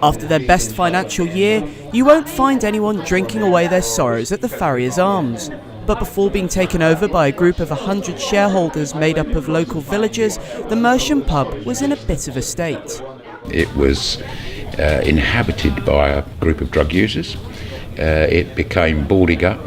After their best financial year, you won't find anyone drinking away their sorrows at the Farriers Arms. But before being taken over by a group of 100 shareholders made up of local villagers, the Mersham pub was in a bit of a state. It was inhabited by a group of drug users. It became boarded up,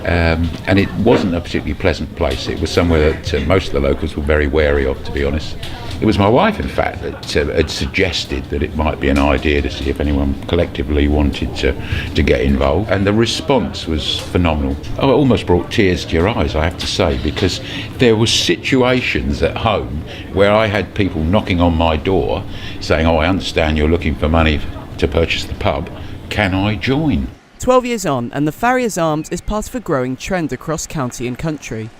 and it wasn't a particularly pleasant place. It was somewhere that most of the locals were very wary of, to be honest. It was my wife, in fact, that had suggested that it might be an idea to see if anyone collectively wanted to get involved. And the response was phenomenal. Oh, it almost brought tears to your eyes, I have to say, because there were situations at home where I had people knocking on my door saying, "Oh, I understand you're looking for money to purchase the pub. Can I join?" 12 years on, and the Farriers Arms is part of a growing trend across county and country.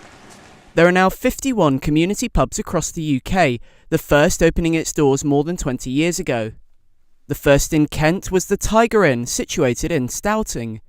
There are now 51 community pubs across the UK, the first opening its doors more than 20 years ago. The first in Kent was the Tiger Inn, situated in Stouting.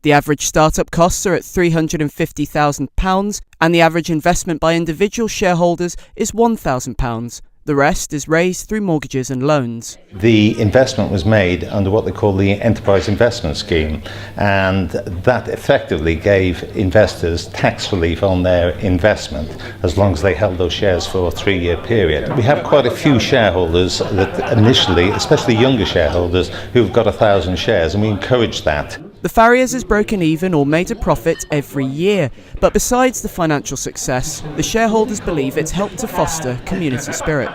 The average startup costs are at £350,000, and the average investment by individual shareholders is £1,000. The rest is raised through mortgages and loans. The investment was made under what they call the Enterprise Investment Scheme, and that effectively gave investors tax relief on their investment as long as they held those shares for a 3-year period. We have quite a few shareholders that initially, especially younger shareholders, who've got 1,000 shares, and we encourage that. The Farriers has broken even or made a profit every year, but besides the financial success, the shareholders believe it's helped to foster community spirit.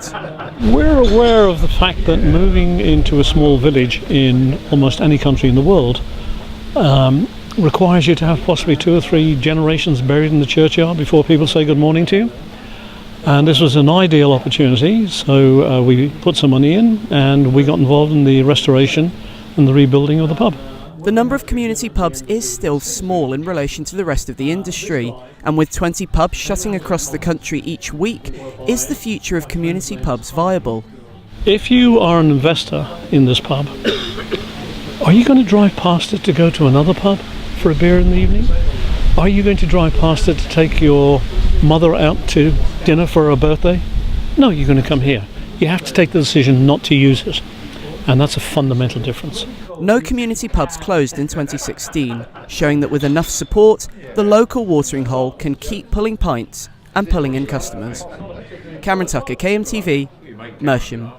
We're aware of the fact that moving into a small village in almost any country in the world requires you to have possibly 2 or 3 generations buried in the churchyard before people say good morning to you. And this was an ideal opportunity, so we put some money in and we got involved in the restoration and the rebuilding of the pub. The number of community pubs is still small in relation to the rest of the industry, and with 20 pubs shutting across the country each week, is the future of community pubs viable? If you are an investor in this pub, are you going to drive past it to go to another pub for a beer in the evening? Are you going to drive past it to take your mother out to dinner for her birthday? No, you're going to come here. You have to take the decision not to use it, and that's a fundamental difference. No community pubs closed in 2016, showing that with enough support, the local watering hole can keep pulling pints and pulling in customers. Cameron Tucker, KMTV, Mersham.